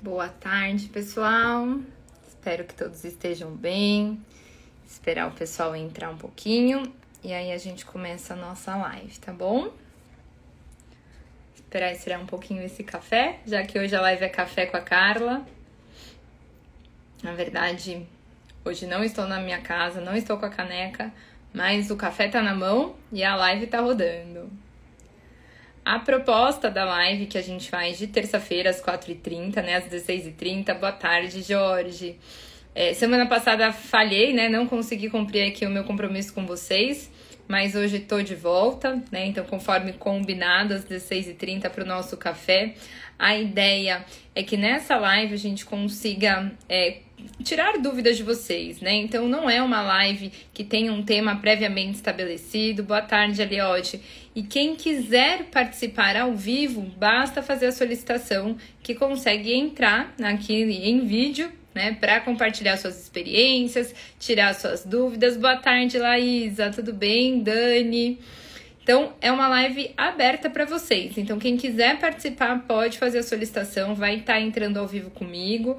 Boa tarde, pessoal. Espero que todos estejam bem. Esperar o pessoal entrar um pouquinho e aí a gente começa a nossa live, tá bom? Esperar esfriar um pouquinho esse café, já que hoje a live é café com a Carla. Na verdade, hoje não estou na minha casa, não estou com a caneca, mas o café tá na mão e a live tá rodando. A proposta da live que a gente faz de terça-feira às 4h30, né, às 16h30. Boa tarde, Jorge. Semana passada falhei, né, não consegui cumprir aqui o meu compromisso com vocês, mas hoje tô de volta, né, então conforme combinado, às 16h30 para o nosso café. A ideia é que nessa live a gente consiga tirar dúvidas de vocês, né? Então não é uma live que tem um tema previamente estabelecido. Boa tarde, Eliote. E quem quiser participar ao vivo, basta fazer a solicitação que consegue entrar aqui em vídeo, né? Para compartilhar suas experiências, tirar suas dúvidas. Boa tarde, Laísa. Tudo bem, Dani? Então, é uma live aberta para vocês. Então, quem quiser participar pode fazer a solicitação, vai estar entrando ao vivo comigo.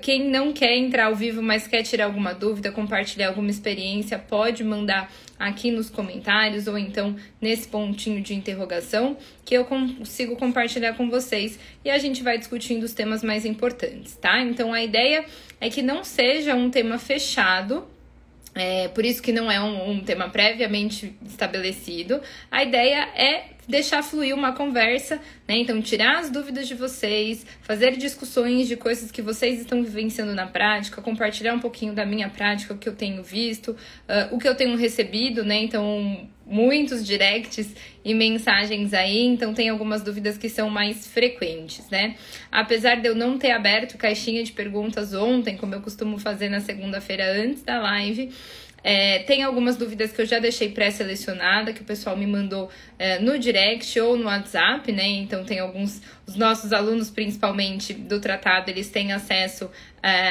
Quem não quer entrar ao vivo, mas quer tirar alguma dúvida, compartilhar alguma experiência, pode mandar aqui nos comentários ou então nesse pontinho de interrogação que eu consigo compartilhar com vocês e a gente vai discutindo os temas mais importantes, tá? Então, a ideia é que não seja um tema fechado. Por isso que não é um tema previamente estabelecido. A ideia é deixar fluir uma conversa, né? Então, tirar as dúvidas de vocês, fazer discussões de coisas que vocês estão vivenciando na prática, compartilhar um pouquinho da minha prática, o que eu tenho visto, o que eu tenho recebido, né? Então, muitos directs e mensagens aí, então tem algumas dúvidas que são mais frequentes, né? Apesar de eu não ter aberto caixinha de perguntas ontem, como eu costumo fazer na segunda-feira antes da live, tem algumas dúvidas que eu já deixei pré-selecionada, que o pessoal me mandou no direct ou no WhatsApp, né? Então tem os nossos alunos, principalmente do tratado, eles têm acesso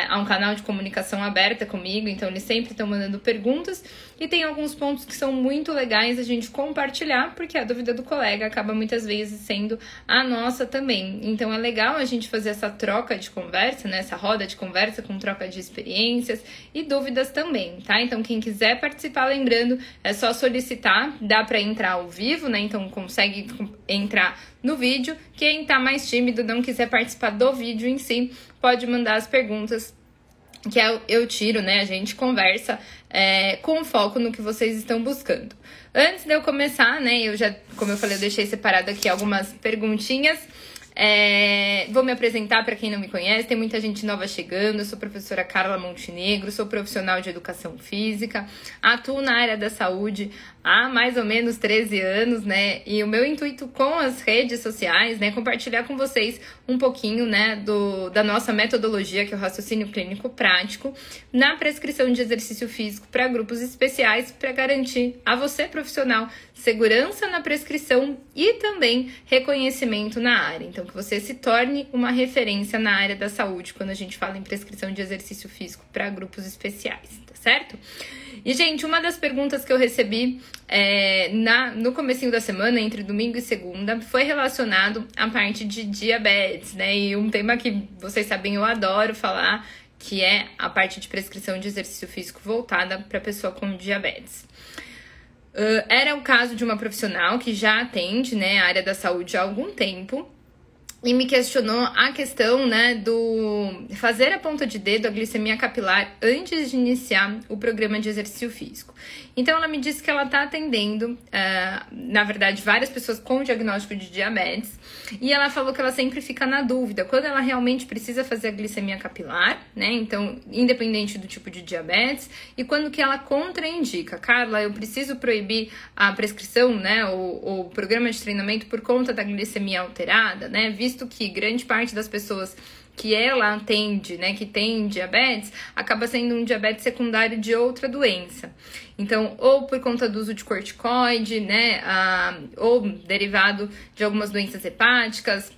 a um canal de comunicação aberta comigo, então eles sempre estão mandando perguntas e tem alguns pontos que são muito legais a gente compartilhar, porque a dúvida do colega acaba muitas vezes sendo a nossa também. Então é legal a gente fazer essa troca de conversa, né? Essa roda de conversa com troca de experiências e dúvidas também, tá? Então quem quiser participar, lembrando, é só solicitar, dá para entrar ao vivo, né? Então consegue entrar no vídeo. Quem tá mais tímido, não quiser participar do vídeo em si, pode mandar as perguntas que eu tiro, né? A gente conversa com foco no que vocês estão buscando. Antes de eu começar, né? Como eu falei, eu deixei separado aqui algumas perguntinhas. Vou me apresentar para quem não me conhece, tem muita gente nova chegando. Eu sou professora Carla Montenegro, sou profissional de educação física, atuo na área da saúde há mais ou menos 13 anos, né? E o meu intuito com as redes sociais, né, é compartilhar com vocês um pouquinho, né, da nossa metodologia, que é o raciocínio clínico prático, na prescrição de exercício físico para grupos especiais, para garantir a você, profissional, segurança na prescrição e também reconhecimento na área. Então, que você se torne uma referência na área da saúde quando a gente fala em prescrição de exercício físico para grupos especiais, tá certo? E, gente, uma das perguntas que eu recebi no comecinho da semana, entre domingo e segunda, foi relacionado à parte de diabetes, né? E um tema que vocês sabem, eu adoro falar, que é a parte de prescrição de exercício físico voltada para pessoa com diabetes. Era o caso de uma profissional que já atende, né, a área da saúde há algum tempo, e me questionou a questão, né, do fazer a ponta de dedo, a glicemia capilar, antes de iniciar o programa de exercício físico. Então, ela me disse que ela está atendendo, na verdade, várias pessoas com diagnóstico de diabetes, e ela falou que ela sempre fica na dúvida, quando ela realmente precisa fazer a glicemia capilar, né, então, independente do tipo de diabetes, e quando que ela contraindica. Carla, eu preciso proibir a prescrição, né, o programa de treinamento por conta da glicemia alterada, né, visto que grande parte das pessoas que ela atende, né, que tem diabetes, acaba sendo um diabetes secundário de outra doença. Então, ou por conta do uso de corticoide, né, ou derivado de algumas doenças hepáticas,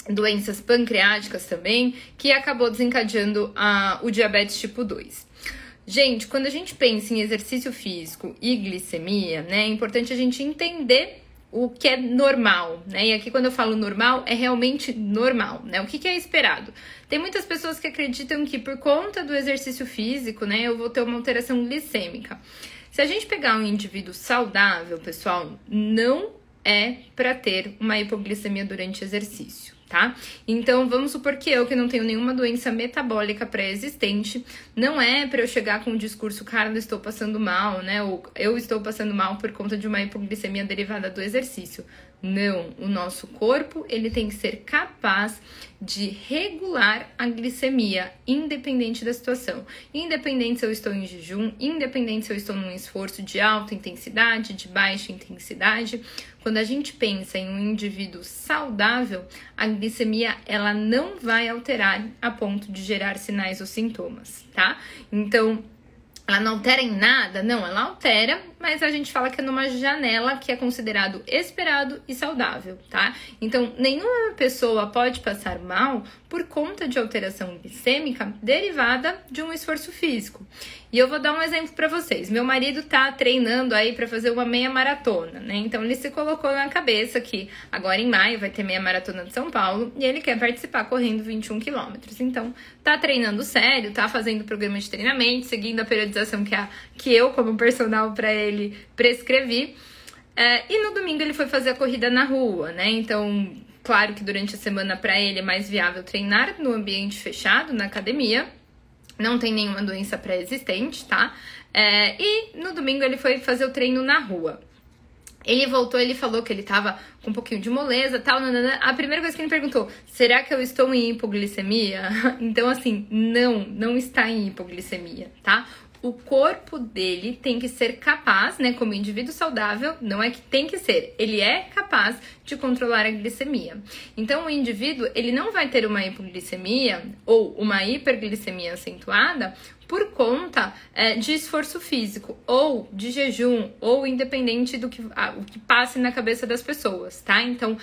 doenças pancreáticas também, que acabou desencadeando o diabetes tipo 2. Gente, quando a gente pensa em exercício físico e glicemia, né, é importante a gente entender o que é normal, né? E aqui quando eu falo normal, é realmente normal, né? O que é esperado? Tem muitas pessoas que acreditam que por conta do exercício físico, né, eu vou ter uma alteração glicêmica. Se a gente pegar um indivíduo saudável, pessoal, não é para ter uma hipoglicemia durante exercício, tá? Então, vamos supor que eu, que não tenho nenhuma doença metabólica pré-existente, não é para eu chegar com o discurso, cara, eu estou passando mal, né? Ou eu estou passando mal por conta de uma hipoglicemia derivada do exercício. Não, o nosso corpo, ele tem que ser capaz de regular a glicemia, independente da situação. Independente se eu estou em jejum, independente se eu estou num esforço de alta intensidade, de baixa intensidade. Quando a gente pensa em um indivíduo saudável, a glicemia, ela não vai alterar a ponto de gerar sinais ou sintomas, tá? Então, ela não altera em nada? Não, ela altera, mas a gente fala que é numa janela que é considerado esperado e saudável, tá? Então, nenhuma pessoa pode passar mal por conta de alteração glicêmica derivada de um esforço físico. E eu vou dar um exemplo para vocês. Meu marido tá treinando aí para fazer uma meia maratona, né? Então, ele se colocou na cabeça que agora em maio vai ter meia maratona de São Paulo e ele quer participar correndo 21 quilômetros. Então, tá treinando sério, tá fazendo programa de treinamento, seguindo a periodização que eu, como personal para ele, prescrevi. E no domingo ele foi fazer a corrida na rua, né? Então, claro que durante a semana para ele é mais viável treinar no ambiente fechado, na academia. Não tem nenhuma doença pré-existente, tá? E no domingo ele foi fazer o treino na rua. Ele voltou, ele falou que ele tava com um pouquinho de moleza e tal. A primeira coisa que ele me perguntou, será que eu estou em hipoglicemia? Então, assim, não está em hipoglicemia, tá? O corpo dele tem que ser capaz, né, como indivíduo saudável, não é que tem que ser, ele é capaz de controlar a glicemia. Então, o indivíduo, ele não vai ter uma hipoglicemia ou uma hiperglicemia acentuada por conta de esforço físico, ou de jejum, ou independente do que, o que passe na cabeça das pessoas, tá? Então,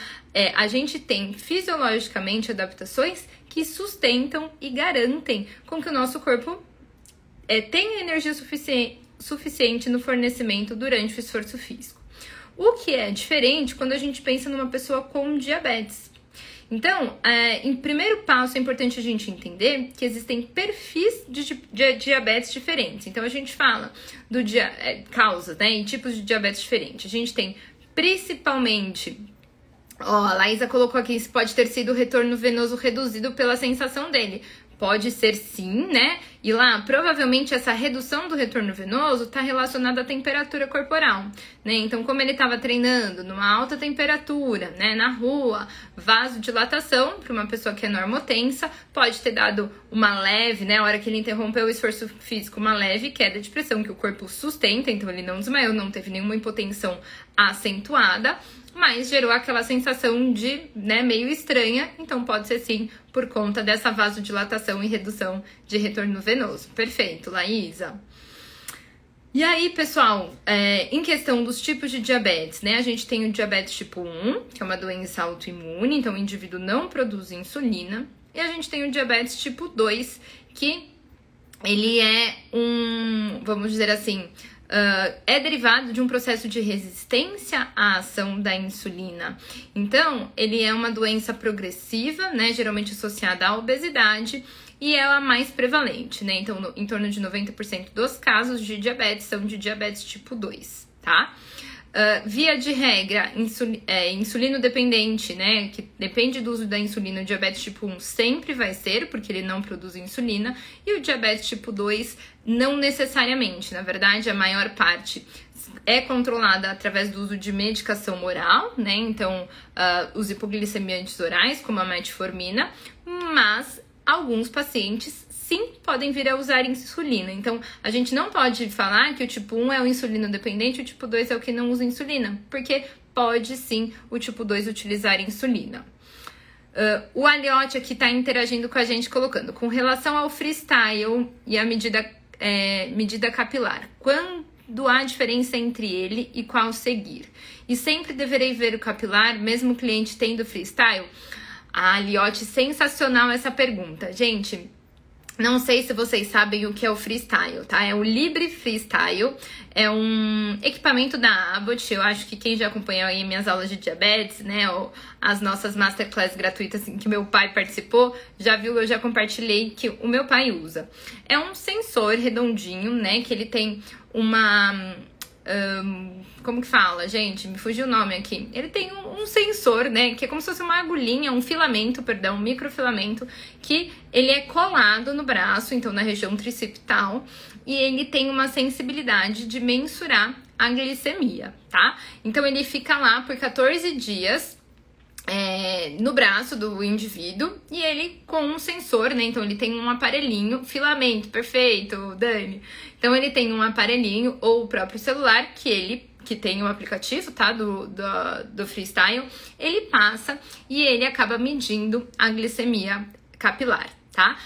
a gente tem fisiologicamente adaptações que sustentam e garantem com que o nosso corpo tenha energia suficiente no fornecimento durante o esforço físico. O que é diferente quando a gente pensa numa pessoa com diabetes. Então, em primeiro passo, é importante a gente entender que existem perfis de diabetes diferentes. Então, a gente fala do causas, né, e tipos de diabetes diferentes. A gente tem principalmente... a Laísa colocou aqui, se pode ter sido o retorno venoso reduzido pela sensação dele. Pode ser sim, né? E lá, provavelmente essa redução do retorno venoso está relacionada à temperatura corporal, né? Então, como ele estava treinando numa alta temperatura, né, na rua, vasodilatação, para uma pessoa que é normotensa, pode ter dado uma leve, né, a hora que ele interrompeu o esforço físico, uma leve queda de pressão que o corpo sustenta, então ele não desmaiou, não teve nenhuma hipotensão acentuada, mas gerou aquela sensação de, né, meio estranha, então pode ser sim por conta dessa vasodilatação e redução de retorno venoso. Perfeito, Laísa. E aí, pessoal, em questão dos tipos de diabetes, né, a gente tem o diabetes tipo 1, que é uma doença autoimune, então o indivíduo não produz insulina, e a gente tem o diabetes tipo 2, que ele é vamos dizer assim, é derivado de um processo de resistência à ação da insulina. Então, ele é uma doença progressiva, né, geralmente associada à obesidade, e é a mais prevalente, né? Então, em torno de 90% dos casos de diabetes são de diabetes tipo 2, tá? Via de regra, insulino dependente, né, que depende do uso da insulina, o diabetes tipo 1 sempre vai ser, porque ele não produz insulina, e o diabetes tipo 2 não necessariamente, na verdade, a maior parte é controlada através do uso de medicação oral, né, então os hipoglicemiantes orais, como a metformina, mas alguns pacientes sim podem vir a usar insulina. Então, a gente não pode falar que o tipo 1 é o insulino dependente e o tipo 2 é o que não usa insulina, porque pode sim o tipo 2 utilizar insulina. O Aliotti aqui está interagindo com a gente, colocando, com relação ao freestyle e a medida capilar, quando há diferença entre ele e qual seguir? E sempre deverei ver o capilar, mesmo o cliente tendo freestyle? A Aliotti, sensacional essa pergunta. Gente, Não sei se vocês sabem o que é o Freestyle, tá? É o Libre Freestyle, é um equipamento da Abbott. Eu acho que quem já acompanhou aí minhas aulas de diabetes, né, ou as nossas masterclass gratuitas em que meu pai participou, já viu, eu já compartilhei que o meu pai usa. É um sensor redondinho, né, que ele tem uma... como que fala, gente? Me fugiu o nome aqui. Ele tem um sensor, né? Que é como se fosse uma agulhinha, um filamento, perdão, um microfilamento, que ele é colado no braço, então na região tricipital, e ele tem uma sensibilidade de mensurar a glicemia, tá? Então ele fica lá por 14 dias. No braço do indivíduo, e ele com um sensor, né? Então ele tem um aparelhinho, filamento, perfeito, Dani. Então ele tem um aparelhinho ou o próprio celular que tem o aplicativo, tá? Do Freestyle, ele passa e ele acaba medindo a glicemia capilar, tá?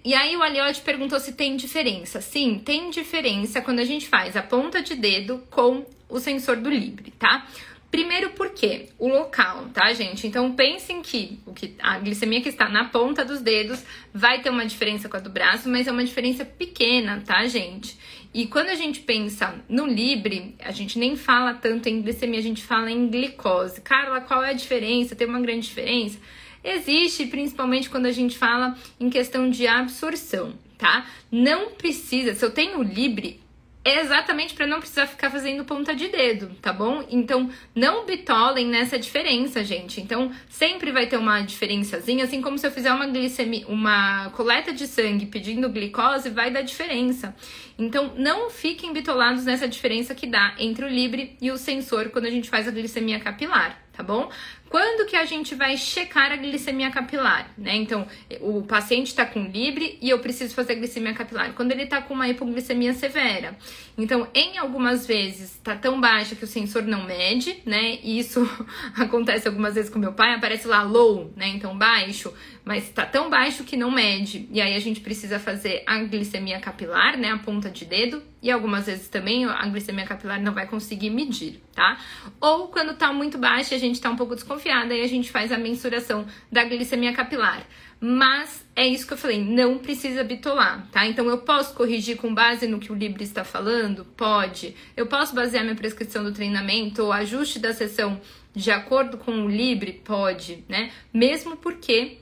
E aí o Aliotti perguntou se tem diferença. Sim, tem diferença quando a gente faz a ponta de dedo com o sensor do Libre, tá? Primeiro porque o local, tá, gente? Então pensem que a glicemia que está na ponta dos dedos vai ter uma diferença com a do braço, mas é uma diferença pequena, tá, gente? E quando a gente pensa no Libre, a gente nem fala tanto em glicemia, a gente fala em glicose. Carla, qual é a diferença? Tem uma grande diferença? Existe, principalmente quando a gente fala em questão de absorção, tá? Não precisa, se eu tenho o Libre, é exatamente para não precisar ficar fazendo ponta de dedo, tá bom? Então, não bitolem nessa diferença, gente. Então, sempre vai ter uma diferençazinha, assim como se eu fizer uma coleta de sangue pedindo glicose, vai dar diferença. Então, não fiquem bitolados nessa diferença que dá entre o Libre e o sensor quando a gente faz a glicemia capilar, tá bom? Quando que a gente vai checar a glicemia capilar, né? Então, o paciente tá com Libre e eu preciso fazer a glicemia capilar. Quando ele tá com uma hipoglicemia severa. Então, em algumas vezes, tá tão baixa que o sensor não mede, né? E isso acontece algumas vezes com meu pai, aparece lá low, né? Então, baixo, mas tá tão baixo que não mede. E aí, a gente precisa fazer a glicemia capilar, né? A ponta de dedo. E algumas vezes também a glicemia capilar não vai conseguir medir, tá? Ou quando tá muito baixa e a gente tá um pouco desconfiada, aí a gente faz a mensuração da glicemia capilar. Mas é isso que eu falei, não precisa bitolar, tá? Então eu posso corrigir com base no que o Libre está falando? Pode. Eu posso basear minha prescrição do treinamento ou ajuste da sessão de acordo com o Libre? Pode, né? Mesmo porque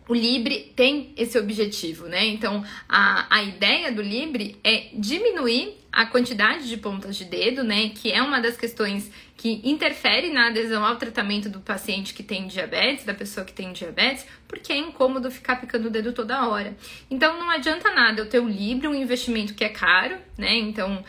o Libre tem esse objetivo, né? Então, a ideia do Libre é diminuir a quantidade de pontas de dedo, né? Que é uma das questões que interfere na adesão ao tratamento do paciente que tem diabetes, da pessoa que tem diabetes, porque é incômodo ficar picando o dedo toda hora. Então, não adianta nada eu ter o Libre, um investimento que é caro, né? Então,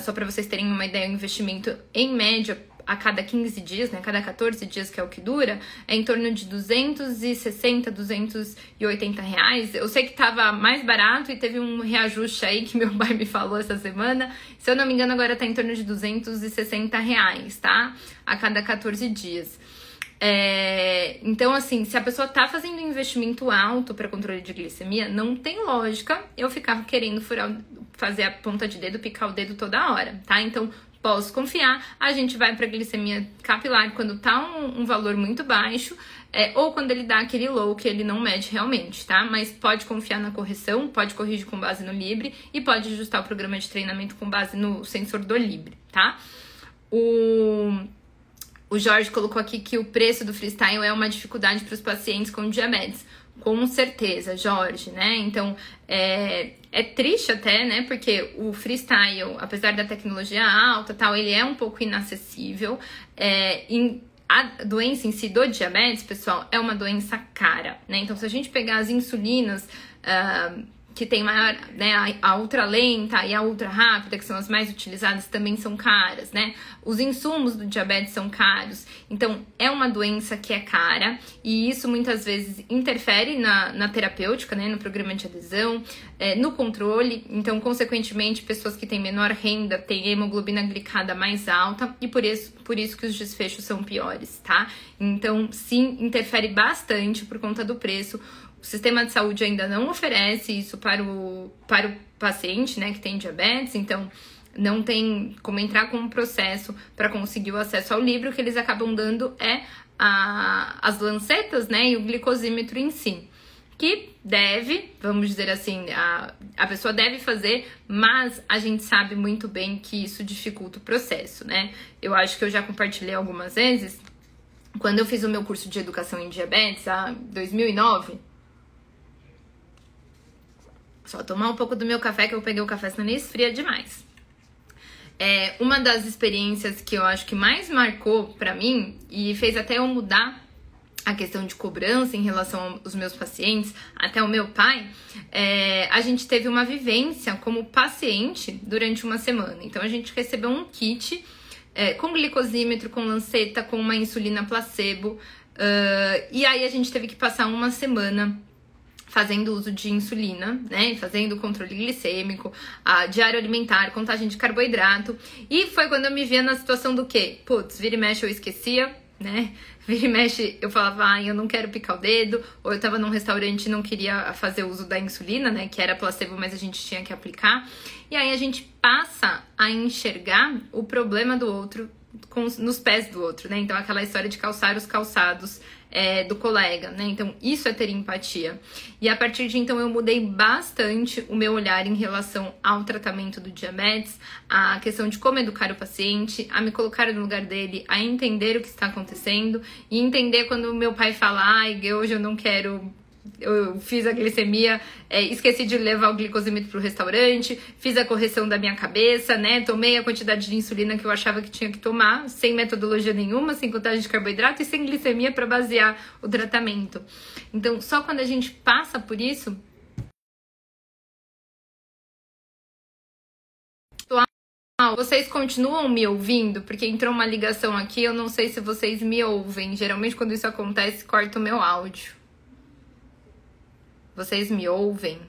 só para vocês terem uma ideia, o investimento em média a cada 15 dias, né, a cada 14 dias, que é o que dura, é em torno de 260, 280 reais. Eu sei que tava mais barato e teve um reajuste aí que meu pai me falou essa semana. Se eu não me engano, agora tá em torno de 260 reais, tá? A cada 14 dias. Então, assim, se a pessoa tá fazendo um investimento alto para controle de glicemia, não tem lógica eu ficar querendo fazer a ponta de dedo, picar o dedo toda hora, tá? Então, posso confiar, a gente vai para glicemia capilar quando tá um valor muito baixo, ou quando ele dá aquele low que ele não mede realmente, tá? Mas pode confiar na correção, pode corrigir com base no Libre e pode ajustar o programa de treinamento com base no sensor do Libre, tá? O Jorge colocou aqui que o preço do Freestyle é uma dificuldade para os pacientes com diabetes. Com certeza, Jorge, né? Então, é triste até, né? Porque o Freestyle, apesar da tecnologia alta, tal, ele é um pouco inacessível. A doença em si do diabetes, pessoal, é uma doença cara, né? Então, se a gente pegar as insulinas que tem maior, né, a ultra lenta e a ultra rápida, que são as mais utilizadas, também são caras, né? Os insumos do diabetes são caros. Então, é uma doença que é cara e isso muitas vezes interfere na terapêutica, né, no programa de adesão, no controle. Então, consequentemente, pessoas que têm menor renda têm hemoglobina glicada mais alta e por isso que os desfechos são piores, tá? Então, sim, interfere bastante por conta do preço. O sistema de saúde ainda não oferece isso para o paciente, né, que tem diabetes, então não tem como entrar com um processo para conseguir o acesso ao Libre. O que eles acabam dando é as lancetas, né, e o glicosímetro em si. que deve, vamos dizer assim, a pessoa deve fazer, mas a gente sabe muito bem que isso dificulta o processo, né? Eu acho que eu já compartilhei algumas vezes, quando eu fiz o meu curso de educação em diabetes, em 2009, só tomar um pouco do meu café, que eu peguei o café, senão ele esfria demais. Uma das experiências que eu acho que mais marcou pra mim, e fez até eu mudar a questão de cobrança em relação aos meus pacientes, até o meu pai, a gente teve uma vivência como paciente durante uma semana. Então, a gente recebeu um kit com glicosímetro, com lanceta, com uma insulina placebo, e aí a gente teve que passar uma semana fazendo uso de insulina, né, fazendo controle glicêmico, diário alimentar, contagem de carboidrato, e foi quando eu me via na situação do quê? Putz, vira e mexe eu esquecia, né, vira e mexe eu falava, eu não quero picar o dedo, ou eu tava num restaurante e não queria fazer uso da insulina, né, que era placebo, mas a gente tinha que aplicar, e aí a gente passa a enxergar o problema do outro nos pés do outro, né, então aquela história de calçar os calçados do colega, né? Então, isso é ter empatia. E a partir de então, eu mudei bastante o meu olhar em relação ao tratamento do diabetes, a questão de como educar o paciente, a me colocar no lugar dele, a entender o que está acontecendo e entender quando o meu pai fala, hoje eu não quero... Eu fiz a glicemia, esqueci de levar o glicosímetro pro restaurante, fiz a correção da minha cabeça, né? Tomei a quantidade de insulina que eu achava que tinha que tomar, sem metodologia nenhuma, sem contagem de carboidrato e sem glicemia para basear o tratamento. Então, só quando a gente passa por isso... Vocês continuam me ouvindo? Porque entrou uma ligação aqui, eu não sei se vocês me ouvem. Geralmente, quando isso acontece, corta o meu áudio. Vocês me ouvem?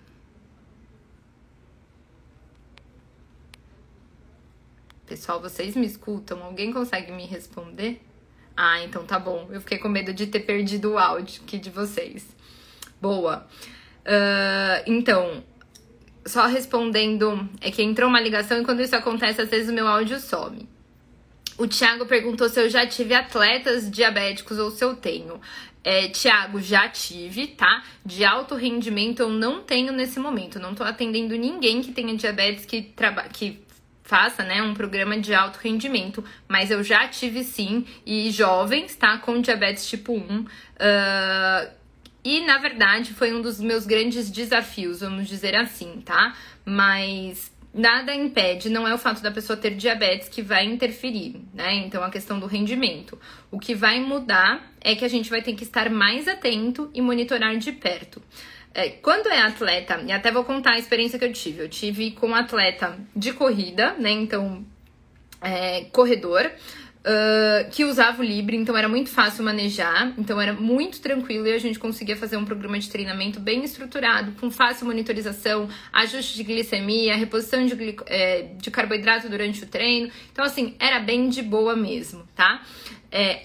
Pessoal, vocês me escutam? Alguém consegue me responder? Então tá bom. Eu fiquei com medo de ter perdido o áudio aqui de vocês. Boa. Então, só respondendo, que entrou uma ligação e quando isso acontece, às vezes o meu áudio some. O Thiago perguntou se eu já tive atletas diabéticos ou se eu tenho. Thiago, já tive, tá? De alto rendimento eu não tenho nesse momento. Não tô atendendo ninguém que tenha diabetes que faça, né, um programa de alto rendimento. Mas eu já tive sim, e jovens, tá? Com diabetes tipo 1. E, na verdade, foi um dos meus grandes desafios, vamos dizer assim, tá? Mas... nada impede, não é o fato da pessoa ter diabetes que vai interferir, né? Então, a questão do rendimento. O que vai mudar é que a gente vai ter que estar mais atento e monitorar de perto. Quando é atleta, e até vou contar a experiência que eu tive com um atleta de corrida, né? Então, corredor, que usava o Libre, então era muito fácil manejar, então era muito tranquilo e a gente conseguia fazer um programa de treinamento bem estruturado, com fácil monitorização, ajuste de glicemia, reposição de carboidrato durante o treino, então assim, era bem de boa mesmo, tá?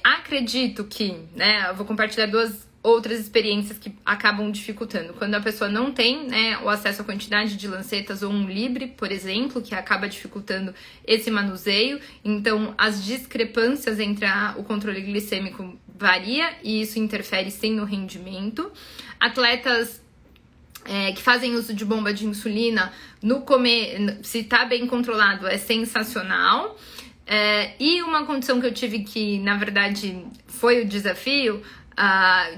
Acredito que, né, eu vou compartilhar duas outras experiências que acabam dificultando. Quando a pessoa não tem, né, o acesso à quantidade de lancetas ou um Libre, por exemplo, que acaba dificultando esse manuseio. Então, as discrepâncias entre o controle glicêmico varia e isso interfere sim no rendimento. Atletas que fazem uso de bomba de insulina, se tá bem controlado, é sensacional. E uma condição que eu tive que, na verdade, foi o desafio,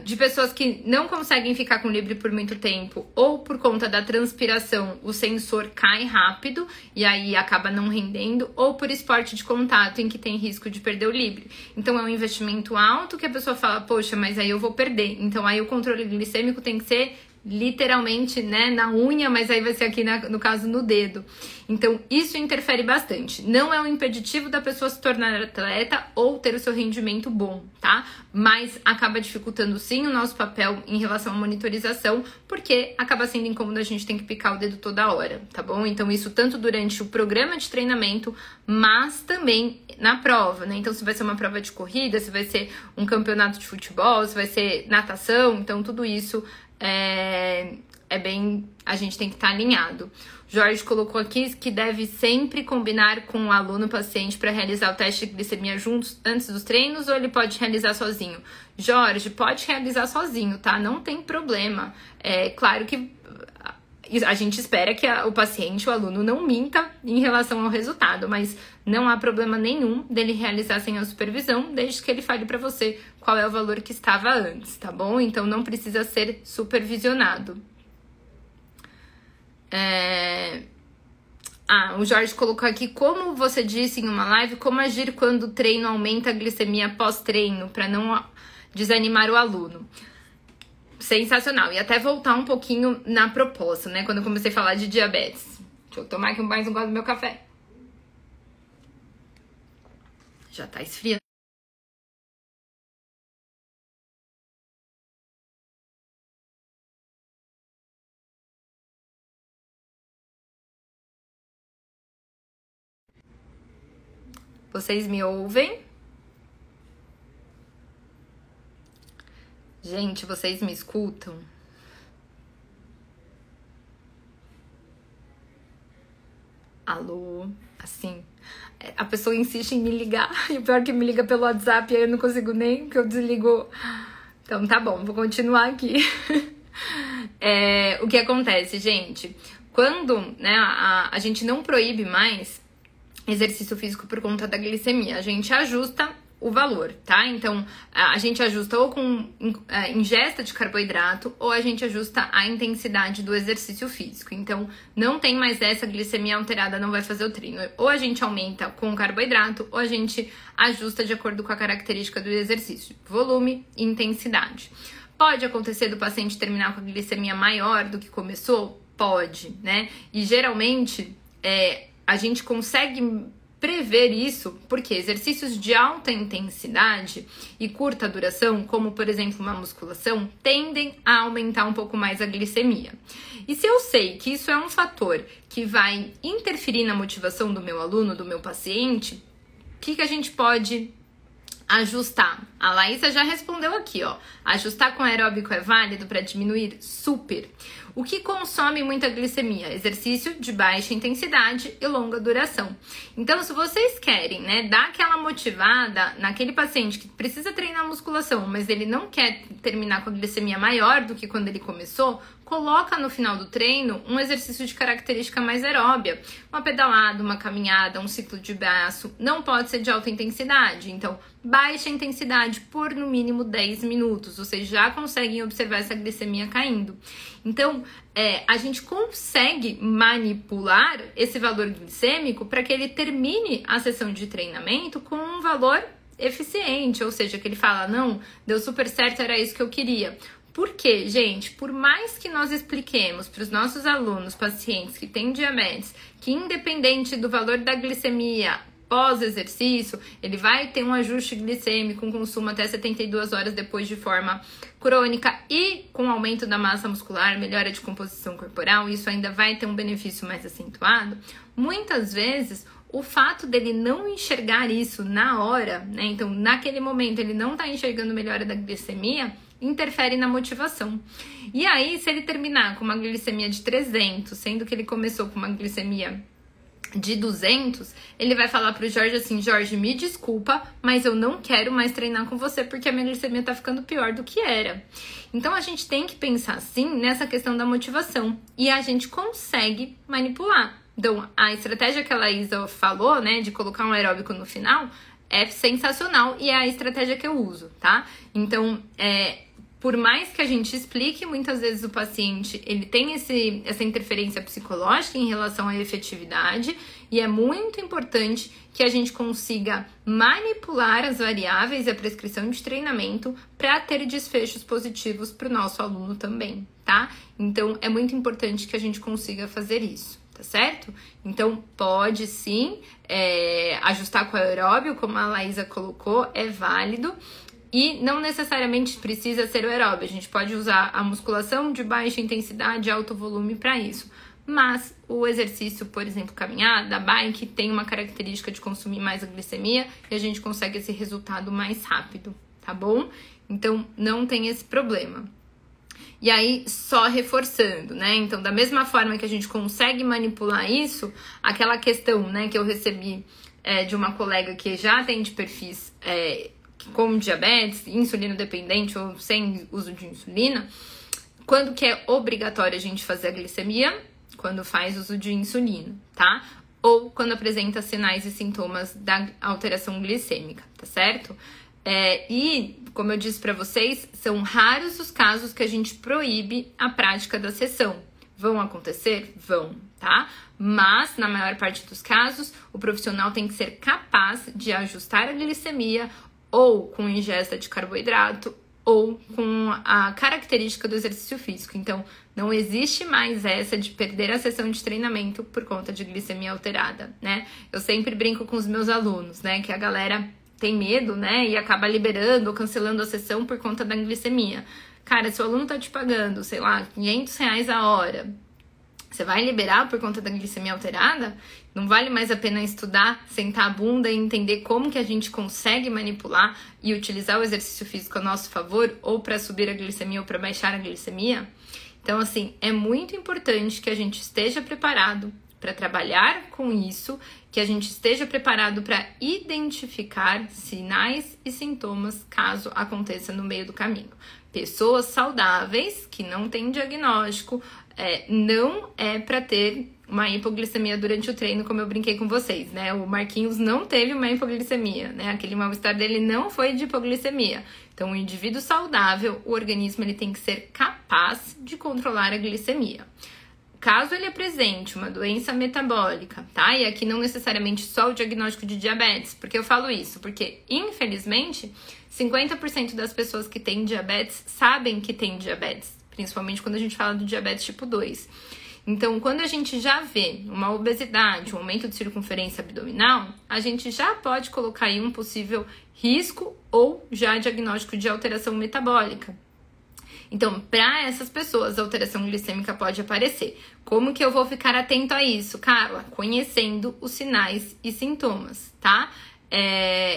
de pessoas que não conseguem ficar com Libre por muito tempo ou por conta da transpiração o sensor cai rápido e aí acaba não rendendo, ou por esporte de contato em que tem risco de perder o Libre. Então é um investimento alto que a pessoa fala, poxa, mas aí eu vou perder. Então aí o controle glicêmico tem que ser literalmente, né, na unha, mas aí vai ser aqui no caso no dedo. Então isso interfere bastante. Não é um impeditivo da pessoa se tornar atleta ou ter o seu rendimento bom, tá? Mas acaba dificultando sim o nosso papel em relação à monitorização, porque acaba sendo incômodo, a gente tem que picar o dedo toda hora, tá bom? Então isso tanto durante o programa de treinamento, mas também na prova, né? Então se vai ser uma prova de corrida, se vai ser um campeonato de futebol, se vai ser natação, então tudo isso a gente tem que estar alinhado. Jorge colocou aqui que deve sempre combinar com o aluno paciente para realizar o teste de glicemia juntos antes dos treinos, ou ele pode realizar sozinho? Jorge, pode realizar sozinho, tá? Não tem problema. É claro que a gente espera que o paciente, o aluno, não minta em relação ao resultado, mas não há problema nenhum dele realizar sem a supervisão, desde que ele fale para você qual é o valor que estava antes, tá bom? Então não precisa ser supervisionado. O Jorge colocou aqui, como você disse em uma live, como agir quando o treino aumenta a glicemia pós-treino, para não desanimar o aluno. Sensacional. E até voltar um pouquinho na proposta, né? Quando eu comecei a falar de diabetes. Deixa eu tomar aqui mais um gole do meu café. Já tá esfriando. Vocês me ouvem? Gente, vocês me escutam? Alô? Assim, a pessoa insiste em me ligar, e o pior é que me liga pelo WhatsApp, e aí eu não consigo nem, porque eu desligo. Então tá bom, vou continuar aqui. O que acontece, gente? Quando, né, a gente não proíbe mais exercício físico por conta da glicemia, a gente ajusta o valor, tá? Então, a gente ajusta ou com ingesta de carboidrato, ou a gente ajusta a intensidade do exercício físico. Então, não tem mais essa glicemia alterada, não vai fazer o treino. Ou a gente aumenta com carboidrato, ou a gente ajusta de acordo com a característica do exercício, volume e intensidade. Pode acontecer do paciente terminar com a glicemia maior do que começou? Pode, né? E geralmente, a gente consegue prever isso porque exercícios de alta intensidade e curta duração, como por exemplo uma musculação, tendem a aumentar um pouco mais a glicemia. E se eu sei que isso é um fator que vai interferir na motivação do meu aluno, do meu paciente, o que a gente pode ajustar? A Laísa já respondeu aqui, ó. Ajustar com aeróbico é válido para diminuir? Super. O que consome muita glicemia? Exercício de baixa intensidade e longa duração. Então, se vocês querem, né, dar aquela motivada naquele paciente que precisa treinar musculação, mas ele não quer terminar com a glicemia maior do que quando ele começou, coloca no final do treino um exercício de característica mais aeróbia. Uma pedalada, uma caminhada, um ciclo de braço. Não pode ser de alta intensidade. Então, baixa intensidade por no mínimo 10 minutos. Vocês já conseguem observar essa glicemia caindo. Então, a gente consegue manipular esse valor glicêmico para que ele termine a sessão de treinamento com um valor eficiente, ou seja, que ele fala, não, deu super certo, era isso que eu queria. Por quê, gente? Por mais que nós expliquemos para os nossos alunos, pacientes que têm diabetes, que independente do valor da glicemia pós-exercício, ele vai ter um ajuste glicêmico, um consumo até 72 horas depois de forma crônica e com aumento da massa muscular, melhora de composição corporal, isso ainda vai ter um benefício mais acentuado. Muitas vezes, o fato dele não enxergar isso na hora, né? Então, naquele momento, ele não está enxergando melhora da glicemia, interfere na motivação. E aí, se ele terminar com uma glicemia de 300, sendo que ele começou com uma glicemia de 200, ele vai falar pro Jorge assim, Jorge, me desculpa, mas eu não quero mais treinar com você porque a minha glicemia tá ficando pior do que era. Então, a gente tem que pensar, sim, nessa questão da motivação. E a gente consegue manipular. Então, a estratégia que a Laísa falou, né, de colocar um aeróbico no final, é sensacional e é a estratégia que eu uso, tá? Então, por mais que a gente explique, muitas vezes o paciente ele tem essa interferência psicológica em relação à efetividade e é muito importante que a gente consiga manipular as variáveis e a prescrição de treinamento para ter desfechos positivos para o nosso aluno também, tá? Então, é muito importante que a gente consiga fazer isso. Tá certo? Então, pode sim ajustar com o aeróbio, como a Laísa colocou, é válido. E não necessariamente precisa ser o aeróbio. A gente pode usar a musculação de baixa intensidade e alto volume para isso. Mas o exercício, por exemplo, caminhada, bike, tem uma característica de consumir mais a glicemia e a gente consegue esse resultado mais rápido, tá bom? Então, não tem esse problema. E aí, só reforçando, né? Então, da mesma forma que a gente consegue manipular isso, aquela questão, né, que eu recebi de uma colega que já tem de perfis com diabetes, insulino dependente ou sem uso de insulina, quando que é obrigatório a gente fazer a glicemia? Quando faz uso de insulina, tá? Ou quando apresenta sinais e sintomas da alteração glicêmica, tá certo? E, como eu disse para vocês, são raros os casos que a gente proíbe a prática da sessão. Vão acontecer? Vão, tá? Mas, na maior parte dos casos, o profissional tem que ser capaz de ajustar a glicemia ou com ingesta de carboidrato ou com a característica do exercício físico. Então, não existe mais essa de perder a sessão de treinamento por conta de glicemia alterada, né? Eu sempre brinco com os meus alunos, né? Que a galera tem medo, né? E acaba liberando ou cancelando a sessão por conta da glicemia. Cara, se o aluno tá te pagando, sei lá, R$500 a hora, você vai liberar por conta da glicemia alterada? Não vale mais a pena estudar, sentar a bunda e entender como que a gente consegue manipular e utilizar o exercício físico a nosso favor, ou para subir a glicemia ou para baixar a glicemia? Então, assim, é muito importante que a gente esteja preparado para trabalhar com isso, que a gente esteja preparado para identificar sinais e sintomas caso aconteça no meio do caminho. Pessoas saudáveis que não têm diagnóstico, não é para ter uma hipoglicemia durante o treino, como eu brinquei com vocês, né? O Marquinhos não teve uma hipoglicemia, né? Aquele mal-estar dele não foi de hipoglicemia. Então, o indivíduo saudável, o organismo ele tem que ser capaz de controlar a glicemia. Caso ele apresente uma doença metabólica, tá? E aqui não necessariamente só o diagnóstico de diabetes. Por que eu falo isso? Porque, infelizmente, 50% das pessoas que têm diabetes sabem que têm diabetes. Principalmente quando a gente fala do diabetes tipo 2. Então, quando a gente já vê uma obesidade, um aumento de circunferência abdominal, a gente já pode colocar aí um possível risco ou já diagnóstico de alteração metabólica. Então, para essas pessoas, a alteração glicêmica pode aparecer. Como que eu vou ficar atento a isso, Carla? Conhecendo os sinais e sintomas, tá?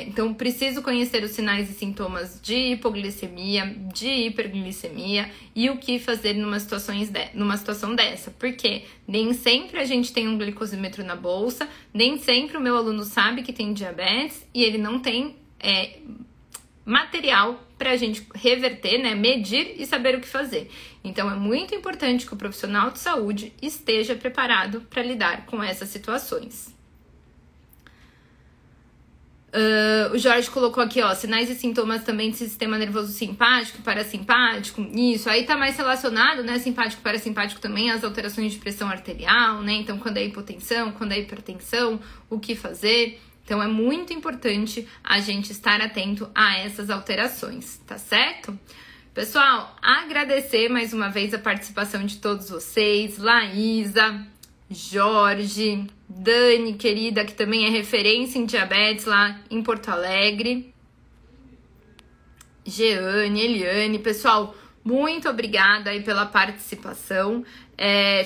Então, preciso conhecer os sinais e sintomas de hipoglicemia, de hiperglicemia e o que fazer numa situação dessa. Porque nem sempre a gente tem um glicosímetro na bolsa, nem sempre o meu aluno sabe que tem diabetes e ele não tem material para a gente reverter, né, medir e saber o que fazer. Então, é muito importante que o profissional de saúde esteja preparado para lidar com essas situações. O Jorge colocou aqui, ó, sinais e sintomas também de sistema nervoso simpático e parasimpático. Isso, aí tá mais relacionado, né, simpático e parasimpático também, às alterações de pressão arterial, né, então quando é hipotensão, quando é hipertensão, o que fazer. Então, é muito importante a gente estar atento a essas alterações, tá certo? Pessoal, agradecer mais uma vez a participação de todos vocês, Laísa, Jorge, Dani, querida, que também é referência em diabetes lá em Porto Alegre, Jeane, Eliane, pessoal, muito obrigada aí pela participação.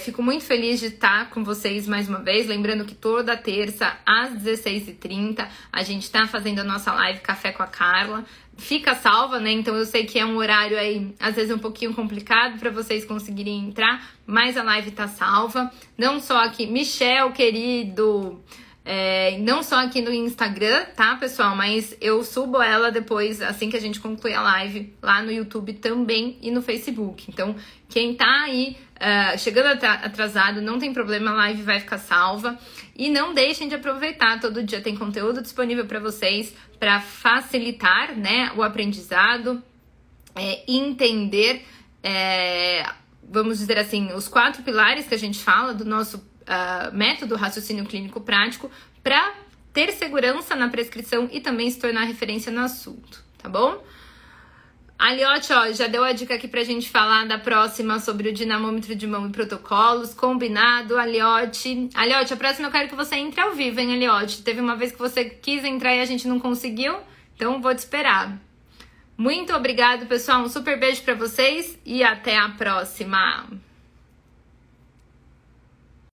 Fico muito feliz de estar com vocês mais uma vez. Lembrando que toda terça, às 16h30, a gente tá fazendo a nossa live Café com a Carla. Fica salva, né? Então eu sei que é um horário aí, às vezes um pouquinho complicado para vocês conseguirem entrar, mas a live tá salva. Não só aqui, Michel, querido, não só aqui no Instagram, tá, pessoal? Mas eu subo ela depois, assim que a gente concluir a live, lá no YouTube também e no Facebook. Então, quem tá aí chegando atrasado, não tem problema, a live vai ficar salva. E não deixem de aproveitar, todo dia tem conteúdo disponível para vocês, para facilitar, né, o aprendizado, entender, vamos dizer assim, os 4 pilares que a gente fala do nosso método raciocínio clínico prático, para ter segurança na prescrição e também se tornar referência no assunto, tá bom? A Liotte, ó, já deu a dica aqui pra gente falar da próxima sobre o dinamômetro de mão e protocolos, combinado, Aliotte. Aliotte, a próxima eu quero que você entre ao vivo, hein, Aliotte? Teve uma vez que você quis entrar e a gente não conseguiu, então vou te esperar. Muito obrigado, pessoal, um super beijo pra vocês e até a próxima!